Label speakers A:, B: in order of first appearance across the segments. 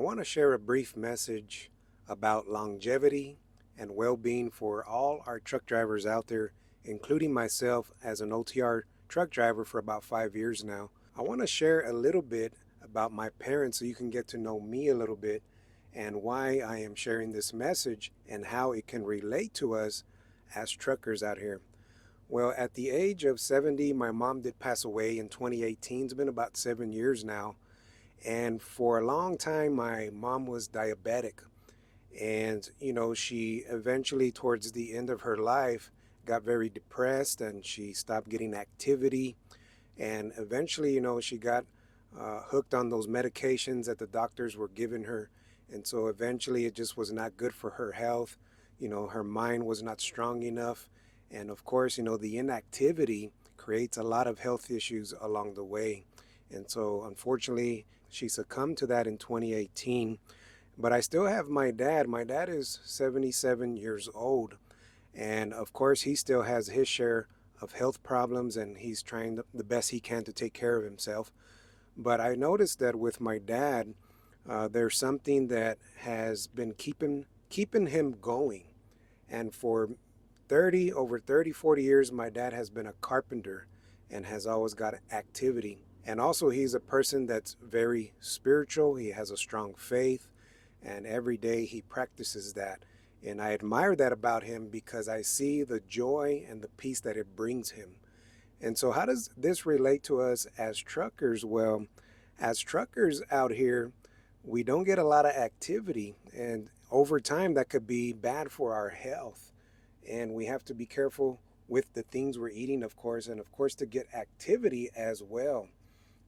A: want to share a brief message about longevity and well-being for all our truck drivers out there, including myself as an OTR truck driver for about 5 years now. I want to share a little bit about my parents so you can get to know me a little bit and why I am sharing this message and how it can relate to us as truckers out here. Well, at the age of 70, my mom did pass away in 2018. It's been about 7 years now. And for a long time, my mom was diabetic. And, she eventually, towards the end of her life, got very depressed and she stopped getting activity. And eventually, she got hooked on those medications that the doctors were giving her. And so eventually, it just was not good for her health. Her mind was not strong enough. And of course, the inactivity creates a lot of health issues along the way. And so, unfortunately, she succumbed to that in 2018. But I still have my dad. My dad is 77 years old. And of course, he still has his share of health problems and he's trying the best he can to take care of himself. But I noticed that with my dad, there's something that has been keeping him going. And for over 30, 40 years, my dad has been a carpenter and has always got activity. And also, he's a person that's very spiritual. He has a strong faith, and every day he practices that. And I admire that about him because I see the joy and the peace that it brings him. And so, how does this relate to us as truckers? Well, as truckers out here, we don't get a lot of activity, and over time, that could be bad for our health. And we have to be careful with the things we're eating, of course, and of course, to get activity as well.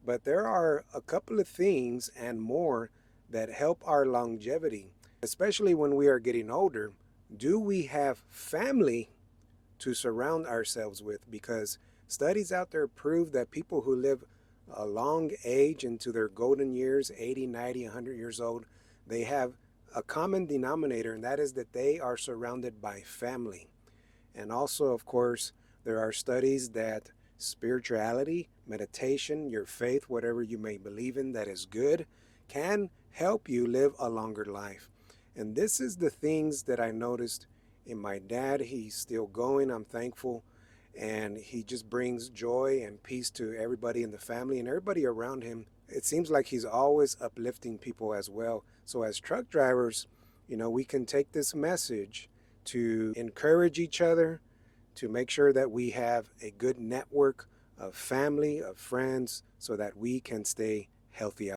A: But there are a couple of things and more that help our longevity, especially when we are getting older. Do we have family to surround ourselves with? Because studies out there prove that people who live a long age into their golden years, 80, 90, 100 years old, they have a common denominator, and that is that they are surrounded by family. And also, of course, there are studies that spirituality, meditation, your faith, whatever you may believe in that is good, can help you live a longer life. And this is the things that I noticed in my dad. He's still going, I'm thankful. And he just brings joy and peace to everybody in the family and everybody around him. It seems like he's always uplifting people as well. So as truck drivers, we can take this message to encourage each other, to make sure that we have a good network of family, of friends, so that we can stay healthy.